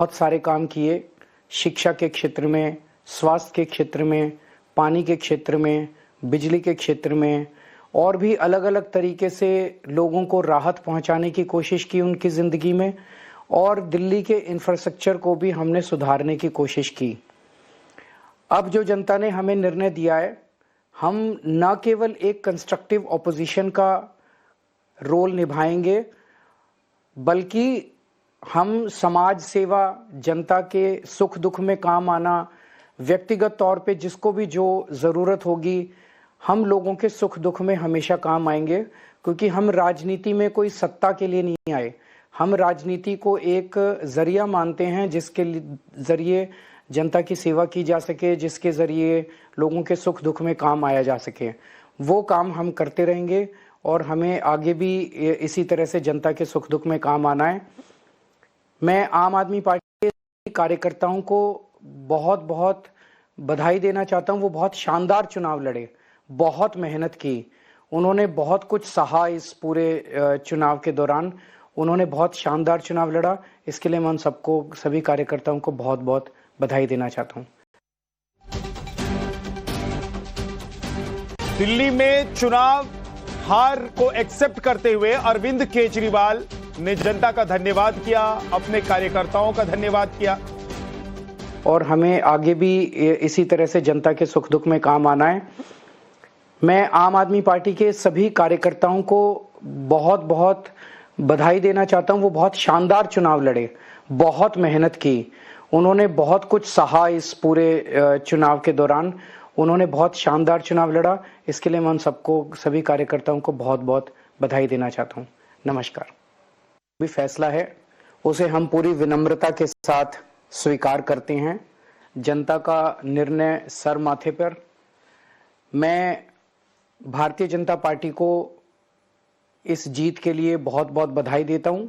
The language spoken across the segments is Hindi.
बहुत सारे काम किए, शिक्षा के क्षेत्र में, स्वास्थ्य के क्षेत्र में, पानी के क्षेत्र में, बिजली के क्षेत्र में और भी अलग-अलग तरीके से लोगों को राहत पहुंचाने की कोशिश की उनकी ज़िंदगी में और दिल्ली के इंफ्रास्ट्रक्चर को भी हमने सुधारने की कोशिश की। अब जो जनता ने हमें निर्णय दिया है, हम न केवल एक कंस्ट्रक्टिव ऑपोजिशन का रोल निभाएंगे, बल्कि हम समाज सेवा, जनता के सुख दुख में काम आना, व्यक्तिगत तौर पे जिसको भी जो ज़रूरत होगी, हम लोगों के सुख दुख में हमेशा काम आएंगे, क्योंकि हम राजनीति में कोई सत्ता के लिए नहीं आए। हम राजनीति को एक ज़रिया मानते हैं जिसके ज़रिए जनता की सेवा की जा सके, जिसके ज़रिए लोगों के सुख दुख में काम आया जा सके। वो काम हम करते रहेंगे और हमें आगे भी इसी तरह से जनता के सुख दुख में काम आना है। मैं आम आदमी पार्टी के कार्यकर्ताओं को बहुत बहुत बधाई देना चाहता हूं। वो बहुत शानदार चुनाव लड़े, बहुत मेहनत की, उन्होंने बहुत कुछ सहा इस पूरे चुनाव के दौरान। उन्होंने बहुत शानदार चुनाव लड़ा, इसके लिए मैं उन सबको, सभी कार्यकर्ताओं को बहुत बहुत बधाई देना चाहता हूं। दिल्ली में चुनाव हार को एक्सेप्ट करते हुए अरविंद केजरीवाल ने जनता का धन्यवाद किया, अपने कार्यकर्ताओं का धन्यवाद किया और हमें आगे भी इसी तरह से जनता के सुख दुख में काम आना है। मैं आम आदमी पार्टी के सभी कार्यकर्ताओं को बहुत बहुत बधाई देना चाहता हूं। वो बहुत शानदार चुनाव लड़े, बहुत मेहनत की, उन्होंने बहुत कुछ सहा इस पूरे चुनाव के दौरान। उन्होंने बहुत शानदार चुनाव लड़ा, इसके लिए मैं उन सबको, सभी कार्यकर्ताओं को बहुत बहुत बधाई देना चाहता हूं। नमस्कार। भी फैसला है उसे हम पूरी विनम्रता के साथ स्वीकार करते हैं। जनता का निर्णय सर माथे पर। मैं भारतीय जनता पार्टी को इस जीत के लिए बहुत बहुत बधाई देता हूं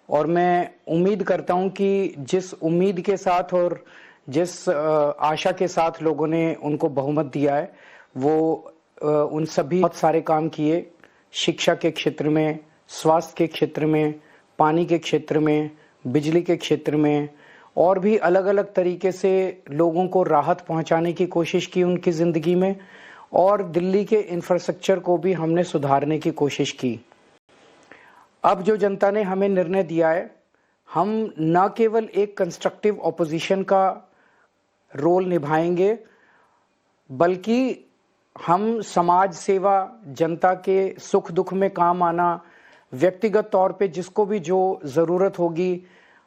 और मैं उम्मीद करता हूं कि जिस उम्मीद के साथ और जिस आशा के साथ लोगों ने उनको बहुमत दिया है, वो उन सभी बहुत सारे काम किए, शिक्षा के क्षेत्र में, स्वास्थ्य के क्षेत्र में, पानी के क्षेत्र में, बिजली के क्षेत्र में और भी अलग-अलग तरीके से लोगों को राहत पहुंचाने की कोशिश की उनकी ज़िंदगी में और दिल्ली के इंफ्रास्ट्रक्चर को भी हमने सुधारने की कोशिश की। अब जो जनता ने हमें निर्णय दिया है, हम न केवल एक कंस्ट्रक्टिव ऑपोजिशन का रोल निभाएंगे, बल्कि हम समाज सेवा, जनता के सुख दुख में काम आना, व्यक्तिगत तौर पे जिसको भी जो ज़रूरत होगी,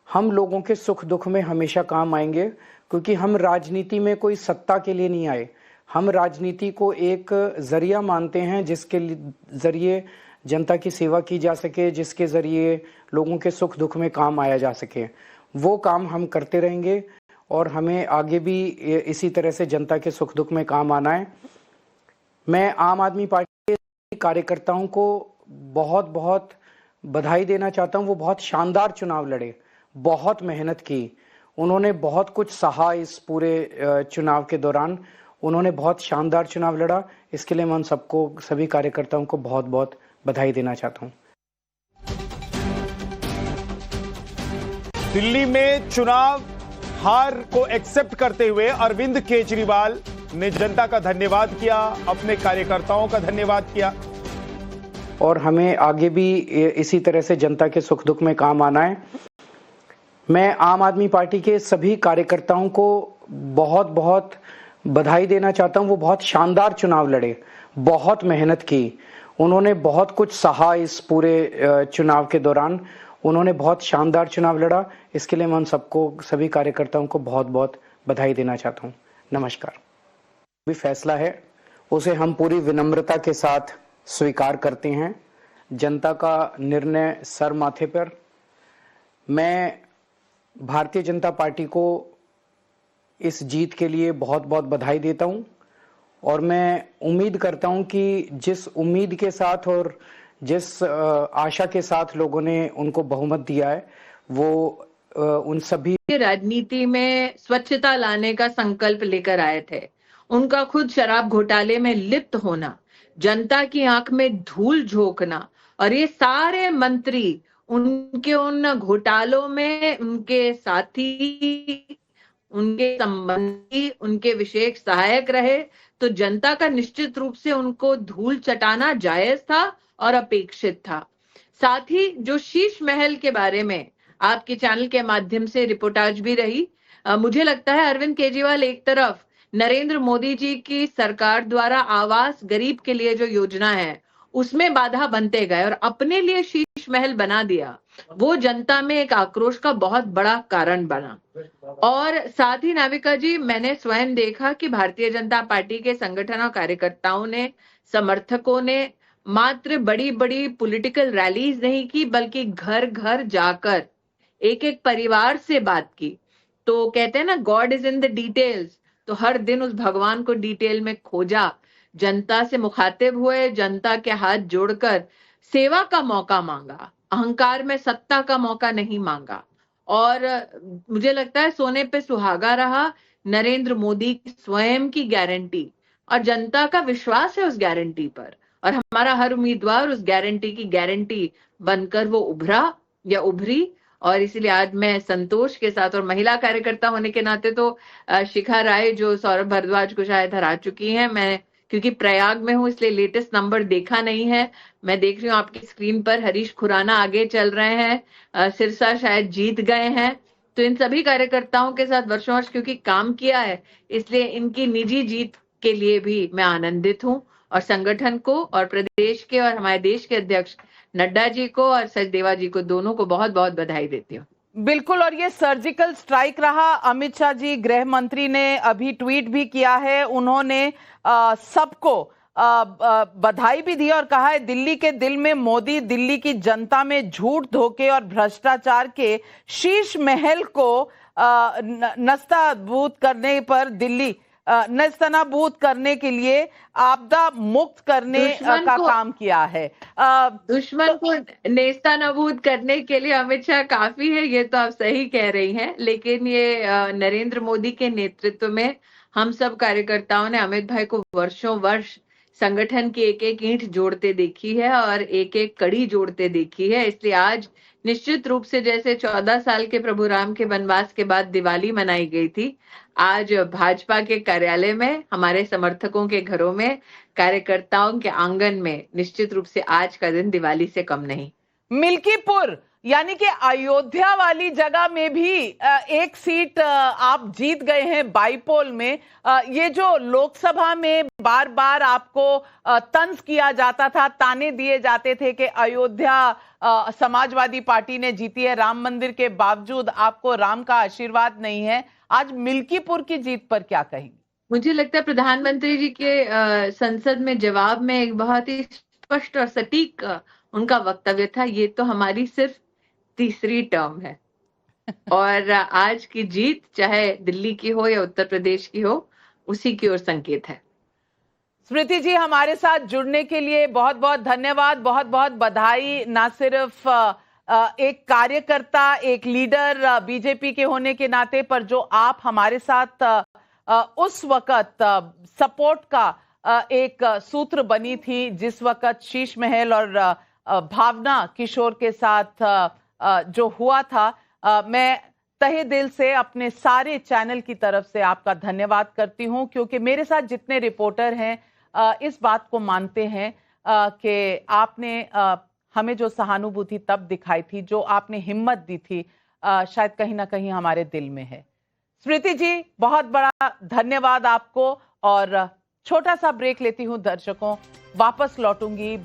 हम लोगों के सुख दुख में हमेशा काम आएंगे, क्योंकि हम राजनीति में कोई सत्ता के लिए नहीं आए। हम राजनीति को एक ज़रिया मानते हैं जिसके ज़रिए जनता की सेवा की जा सके, जिसके ज़रिए लोगों के सुख दुख में काम आया जा सके। वो काम हम करते रहेंगे और हमें आगे भी इसी तरह से जनता के सुख दुख में काम आना है। मैं आम आदमी पार्टी के कार्यकर्ताओं को बहुत बहुत बधाई देना चाहता हूं। वो बहुत शानदार चुनाव लड़े, बहुत मेहनत की, उन्होंने बहुत कुछ सहा इस पूरे चुनाव के दौरान। उन्होंने बहुत शानदार चुनाव लड़ा, इसके लिए मैं उन सबको, सभी कार्यकर्ताओं को बहुत बहुत बधाई देना चाहता हूं। दिल्ली में चुनाव हार को एक्सेप्ट करते हुए अरविंद केजरीवाल ने जनता का धन्यवाद किया, अपने कार्यकर्ताओं का धन्यवाद किया और हमें आगे भी इसी तरह से जनता के सुख दुख में काम आना है। मैं आम आदमी पार्टी के सभी कार्यकर्ताओं को बहुत बहुत बधाई देना चाहता हूं। वो बहुत शानदार चुनाव लड़े, बहुत मेहनत की, उन्होंने बहुत कुछ सहा इस पूरे चुनाव के दौरान। उन्होंने बहुत शानदार चुनाव लड़ा, इसके लिए मैं उन सबको, सभी कार्यकर्ताओं को बहुत बहुत बधाई देना चाहता हूं। नमस्कार। भी फैसला है उसे हम पूरी विनम्रता के साथ स्वीकार करते हैं। जनता का निर्णय सर माथे पर। मैं भारतीय जनता पार्टी को इस जीत के लिए बहुत बहुत बधाई देता हूं और मैं उम्मीद करता हूं कि जिस उम्मीद के साथ और जिस आशा के साथ लोगों ने उनको बहुमत दिया है, वो उन सभी राजनीति में स्वच्छता लाने का संकल्प लेकर आए थे। उनका खुद शराब घोटाले में लिप्त होना, जनता की आंख में धूल झोंकना और ये सारे मंत्री उनके उन घोटालों में उनके साथी, उनके संबंधी, उनके विशेष सहायक रहे, तो जनता का निश्चित रूप से उनको धूल चटाना जायज था और अपेक्षित था। साथ ही जो शीश महल के बारे में आपके चैनल के माध्यम से रिपोर्टाज भी रही, मुझे लगता है अरविंद केजरीवाल एक तरफ नरेंद्र मोदी जी की सरकार द्वारा आवास गरीब के लिए जो योजना है उसमें बाधा बनते गए और अपने लिए शीश महल बना दिया। वो जनता में एक आक्रोश का बहुत बड़ा कारण बना। और साथ ही नाविका जी, मैंने स्वयं देखा कि भारतीय जनता पार्टी के संगठन और कार्यकर्ताओं ने, समर्थकों ने मात्र बड़ी बड़ी पॉलिटिकल रैलीज नहीं की, बल्कि घर घर जाकर एक एक परिवार से बात की। तो कहते हैं ना, God is in the details, तो हर दिन उस भगवान को डिटेल में खोजा, जनता से मुखातिब हुए, जनता के हाथ जोड़कर सेवा का मौका मांगा, अहंकार में सत्ता का मौका नहीं मांगा। और मुझे लगता है सोने पे सुहागा रहा नरेंद्र मोदी की स्वयं की गारंटी, और जनता का विश्वास है उस गारंटी पर, और हमारा हर उम्मीदवार उस गारंटी की गारंटी बनकर वो उभरा या उभरी। और इसलिए आज मैं संतोष के साथ, और महिला कार्यकर्ता होने के नाते तो शिखा राय जो सौरभ भारद्वाज को शायद हरा चुकी हैं, मैं क्योंकि प्रयाग में हूं इसलिए लेटेस्ट नंबर देखा नहीं है, मैं देख रही हूँ आपकी स्क्रीन पर हरीश खुराना आगे चल रहे हैं, सिरसा शायद जीत गए हैं। तो इन सभी कार्यकर्ताओं के साथ वर्षों वर्ष क्योंकि काम किया है, इसलिए इनकी निजी जीत के लिए भी मैं आनंदित हूं, और संगठन को और प्रदेश के और हमारे देश के अध्यक्ष नड्डा जी को और सचदेवा जी को, दोनों को बहुत बहुत बधाई देती हूँ। बिल्कुल, और ये सर्जिकल स्ट्राइक रहा। अमित शाह जी गृह मंत्री ने अभी ट्वीट भी किया है, उन्होंने सबको बधाई भी दी और कहा है दिल्ली के दिल में मोदी, दिल्ली की जनता में झूठ, धोखे और भ्रष्टाचार के शीश महल को नस्ताबूद करने पर दिल्ली नस्तनाबूद करने के लिए आपदा मुक्त करने का काम किया है। दुश्मन को नेस्तनाबूद करने के लिए अमित शाह काफी है, ये तो आप सही कह रही हैं, लेकिन ये नरेंद्र मोदी के नेतृत्व में हम सब कार्यकर्ताओं ने अमित भाई को वर्षों वर्ष संगठन की एक एक ईंट जोड़ते देखी है और एक एक कड़ी जोड़ते देखी है। इसलिए आज निश्चित रूप से जैसे 14 साल के प्रभु राम के वनवास के बाद दिवाली मनाई गई थी, आज भाजपा के कार्यालय में, हमारे समर्थकों के घरों में, कार्यकर्ताओं के आंगन में निश्चित रूप से आज का दिन दिवाली से कम नहीं। मिल्कीपुर यानी कि अयोध्या वाली जगह में भी एक सीट आप जीत गए हैं बाईपोल में। ये जो लोकसभा में बार बार आपको तंज किया जाता था, ताने दिए जाते थे कि अयोध्या समाजवादी पार्टी ने जीती है, राम मंदिर के बावजूद आपको राम का आशीर्वाद नहीं है, आज मिल्कीपुर की जीत पर क्या कहेंगे? मुझे लगता है प्रधानमंत्री जी के संसद में जवाब में एक बहुत ही स्पष्ट और सटीक उनका वक्तव्य था, ये तो हमारी सिर्फ तीसरी टर्म है और आज की जीत चाहे दिल्ली की हो या उत्तर प्रदेश की हो, उसी की ओर संकेत है। स्मृति जी, हमारे साथ जुड़ने के लिए बहुत बहुत धन्यवाद, बहुत बहुत बधाई। ना सिर्फ एक कार्यकर्ता, एक लीडर बीजेपी के होने के नाते, पर जो आप हमारे साथ उस वक्त सपोर्ट का एक सूत्र बनी थी जिस वक्त शीश महल और भावना किशोर के साथ जो हुआ था। मैं तहे दिल से अपने सारे चैनल की तरफ से आपका धन्यवाद करती हूं, क्योंकि मेरे साथ जितने रिपोर्टर हैं इस बात को मानते हैं कि आपने हमें जो सहानुभूति तब दिखाई थी, जो आपने हिम्मत दी थी, शायद कहीं ना कहीं हमारे दिल में है। स्मृति जी, बहुत बड़ा धन्यवाद आपको, और छोटा सा ब्रेक लेती हूं दर्शकों, वापस लौटूंगी।